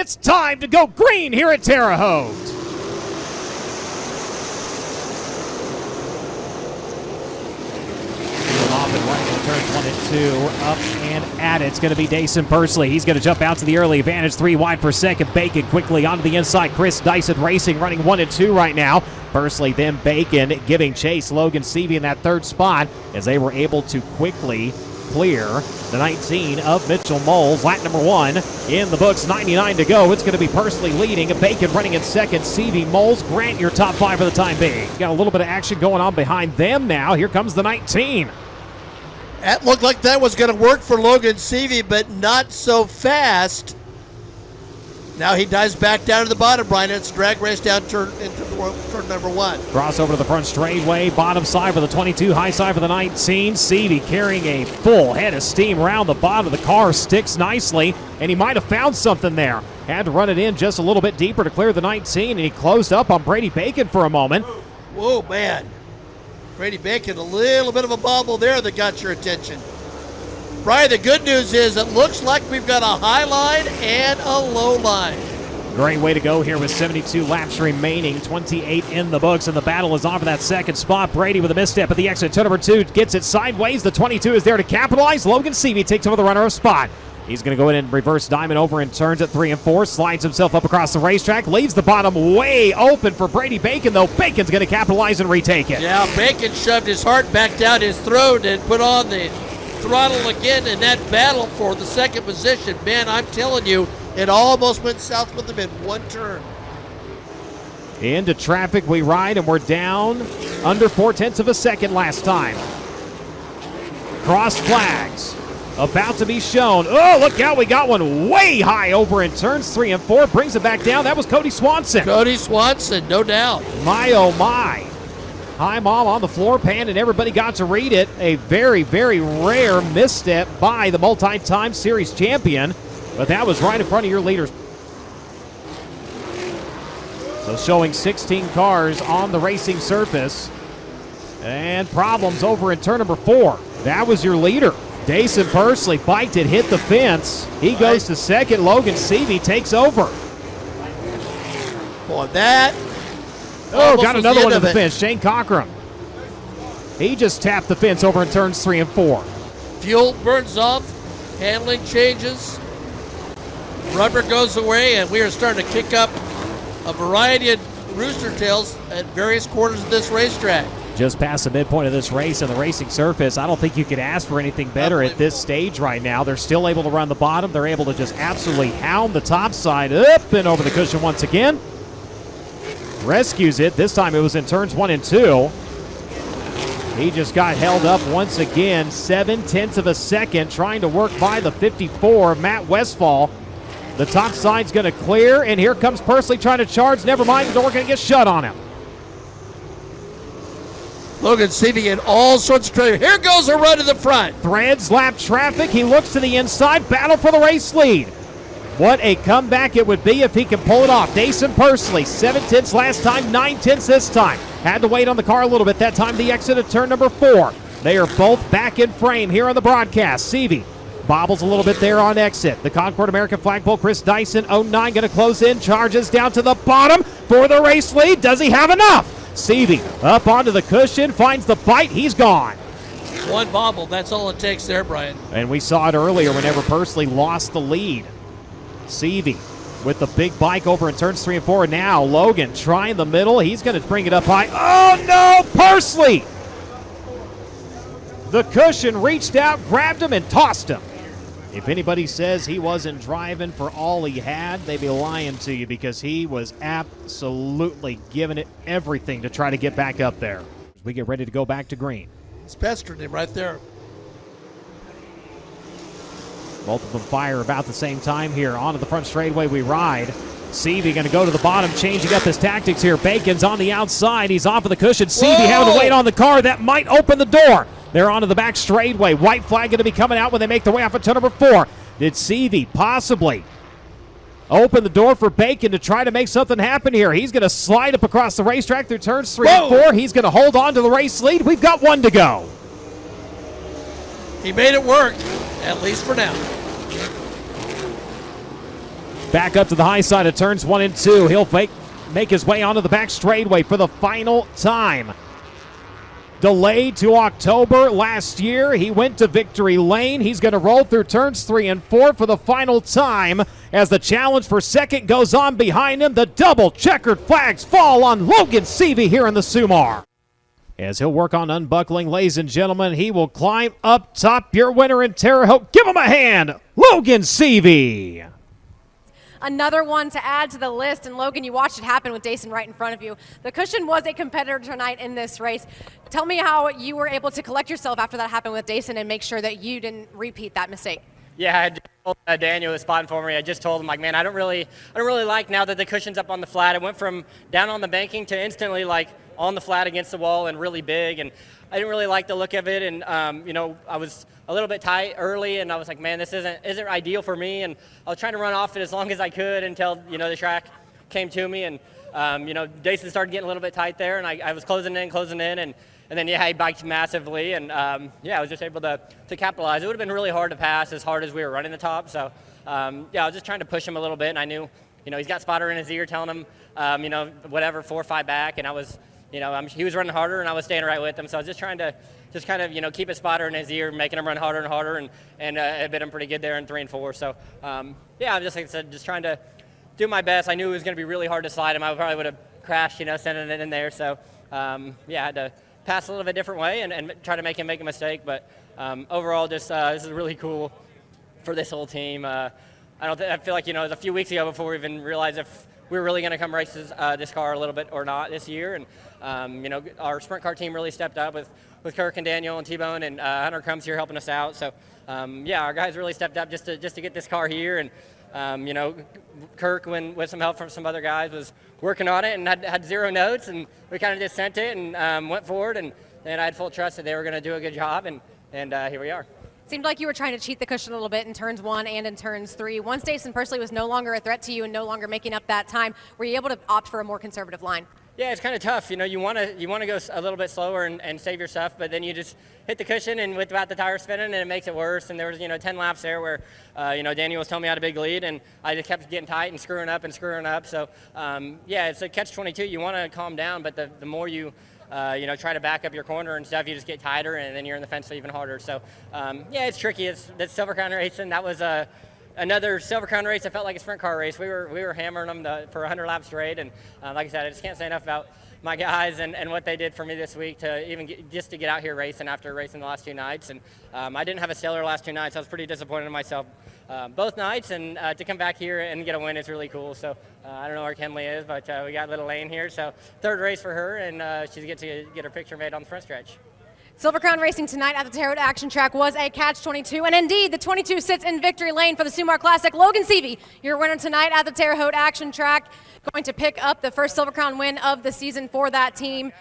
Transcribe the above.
It's time to go green here at Terre Haute. Off and running in turns 1 and 2. Up and at it. It's going to be Dason Pursley. He's going to jump out to the early advantage. 3 wide for second. Bacon quickly onto the inside. Chris Dyson Racing running 1 and 2 right now. Pursley, then Bacon giving chase. Logan Seavey in that third spot as they were able to quickly clear the 19 of Mitchell Moles. Lap number 1 in the books. 99 to go. It's going to be Pursley leading. Bacon running in second. Seavey, Moles, Grant your top 5 for the time being. Got a little bit of action going on behind them now. Here comes the 19. That looked like that was going to work for Logan Seavey, but not so fast. Now he dives back down to the bottom, Brian. It's a drag race down turn number 1. Crossover to the front straightaway, bottom side for the 22, high side for the 19. Seavey carrying a full head of steam around the bottom of the car, sticks nicely, and he might have found something there. Had to run it in just a little bit deeper to clear the 19, and he closed up on Brady Bacon for a moment. Whoa, man. Brady Bacon, a little bit of a bobble there that got your attention. Brian, the good news is it looks like we've got a high line and a low line. Great way to go here with 72 laps remaining, 28 in the books, and the battle is on for that second spot. Brady with a misstep at the exit. Turn number 2 gets it sideways. The 22 is there to capitalize. Logan Seavey takes over the runner-up spot. He's going to go in and reverse diamond over and turns at 3 and 4. Slides himself up across the racetrack. Leaves the bottom way open for Brady Bacon, though. Bacon's going to capitalize and retake it. Yeah, Bacon shoved his heart back down his throat and put on the throttle again in that battle for the second position. Man, I'm telling you, it almost went south with him in one turn. Into traffic we ride, and we're down under 0.4 of a second last time. Cross flags. About to be shown. Oh, look out. We got one way high over in turns 3 and 4. Brings it back down. That was Cody Swanson. Cody Swanson, no doubt. My, oh, my. High mom on the floor pan, and everybody got to read it. A very, very rare misstep by the multi-time series champion. But that was right in front of your leaders. So showing 16 cars on the racing surface. And problems over in turn number 4. That was your leader. Dason Pursley biked it, hit the fence. He goes to second. Logan Seavey takes over. Boy, that. Oh, got another one to the fence. Shane Cockrum. He just tapped the fence over in turns 3 and 4. Fuel burns off. Handling changes. Rubber goes away, and we are starting to kick up a variety of rooster tails at various corners of this racetrack. Just past the midpoint of this race on the racing surface. I don't think you could ask for anything better at this stage right now. They're still able to run the bottom. They're able to just absolutely hound the top side up and over the cushion once again. Rescues it. This time it was in turns 1 and 2. He just got held up once again. 0.7 of a second trying to work by the 54, Matt Westfall. The top side's going to clear, and here comes Pursley trying to charge. Never mind, the door going to get shut on him. Logan Seavey in all sorts of trouble. Here goes a run to the front. Threads lap traffic. He looks to the inside. Battle for the race lead. What a comeback it would be if he can pull it off. Dason Pursley, 0.7 last time, 0.9 this time. Had to wait on the car a little bit that time. The exit of turn number 4. They are both back in frame here on the broadcast. Seavey bobbles a little bit there on exit. The Concord American flagpole, Chris Dyson, 09, going to close in. Charges down to the bottom for the race lead. Does he have enough? Seavey up onto the cushion, finds the bite. He's gone. One bobble, that's all it takes there, Brian. And we saw it earlier whenever Pursley lost the lead. Seavey with the big bike over in turns 3 and 4. Now Logan trying the middle. He's going to bring it up high. Oh, no, Pursley! The cushion reached out, grabbed him, and tossed him. If anybody says he wasn't driving for all he had, they'd be lying to you, because he was absolutely giving it everything to try to get back up there. We get ready to go back to green. It's pestering him right there. Both of them fire about the same time here. Onto the front straightaway we ride. Seavey going to go to the bottom, changing up his tactics here. Bacon's on the outside. He's off of the cushion. Seavey having to wait on the car. That might open the door. They're onto the back straightaway. White flag going to be coming out when they make their way off of turn number 4. Did Seavey possibly open the door for Bacon to try to make something happen here? He's going to slide up across the racetrack through turns 3 and 4. He's going to hold on to the race lead. We've got 1 to go. He made it work, at least for now. Back up to the high side of turns 1 and 2. He'll make his way onto the back straightaway for the final time. Delayed to October last year. He went to victory lane. He's going to roll through turns 3 and 4 for the final time as the challenge for second goes on behind him. The double checkered flags fall on Logan Seavey here in the Sumar. As he'll work on unbuckling, ladies and gentlemen, he will climb up top. Your winner in Terre Haute. Give him a hand, Logan Seavey. Another one to add to the list, and Logan, you watched it happen with Dayson right in front of you. The cushion was a competitor tonight in this race. Tell me how you were able to collect yourself after that happened with Dayson and make sure that you didn't repeat that mistake. Yeah, I just told Daniel was spotting for me. I just told him, like, man, I don't really like now that the cushion's up on the flat. It went from down on the banking to instantly like on the flat against the wall and really big, and I didn't really like the look of it. And I was a little bit tight early, and I was like, man, this isn't ideal for me. And I was trying to run off it as long as I could until the track came to me, and Dayson started getting a little bit tight there, and I was closing in, and then he biked massively, and I was just able to capitalize. It would have been really hard to pass as hard as we were running the top. So I was just trying to push him a little bit, and I knew he's got spotter in his ear telling him whatever 4 or 5 back, and I was he was running harder, and I was staying right with him. So I was just trying to kind of keep a spotter in his ear, making him run harder and harder, and it bit him pretty good there in 3 and 4. So I'm just, like I said, just trying to do my best. I knew it was going to be really hard to slide him. I probably would have crashed, sending it in there. So I had to pass a little bit different way and try to make him make a mistake. But overall, just this is really cool for this whole team. I feel like it was a few weeks ago before we even realized if we were really going to come race this car a little bit or not this year. And our sprint car team really stepped up with Kirk and Daniel and T-Bone, and Hunter Crumb's here helping us out. So our guys really stepped up just to get this car here. And Kirk, with some help from some other guys, was working on it and had 0 notes, and we kind of just sent it and went forward, and I had full trust that they were going to do a good job, and here we are. Seemed like you were trying to cheat the cushion a little bit in turns 1 and in turns 3. Once Dayson Pursley was no longer a threat to you and no longer making up that time, were you able to opt for a more conservative line? Yeah, it's kind of tough. You want to go a little bit slower and save your stuff, but then you just hit the cushion and without the tire spinning, and it makes it worse. And there was 10 laps there where Daniel was telling me I had a big lead, and I just kept getting tight and screwing up. So it's a catch-22. You want to calm down, but the more you try to back up your corner and stuff, you just get tighter, and then you're in the fence even harder. So it's tricky. That's Silver Crown racing. That was another Silver Crown race. I felt like a sprint car race. We were hammering them for 100 laps straight, and like I said, I just can't say enough about my guys and what they did for me this week to even get out here racing after racing the last 2 nights. And I didn't have a stellar last 2 nights. I was pretty disappointed in myself both nights, and to come back here and get a win is really cool. So I don't know where Kenley is, but we got little Lane here. So 3rd race for her, and she's get to get her picture made on the front stretch. Silver Crown racing tonight at the Terre Haute Action Track was a catch-22, and indeed, the 22 sits in victory lane for the Sumar Classic. Logan Seavey, your winner tonight at the Terre Haute Action Track, going to pick up the first Silver Crown win of the season for that team.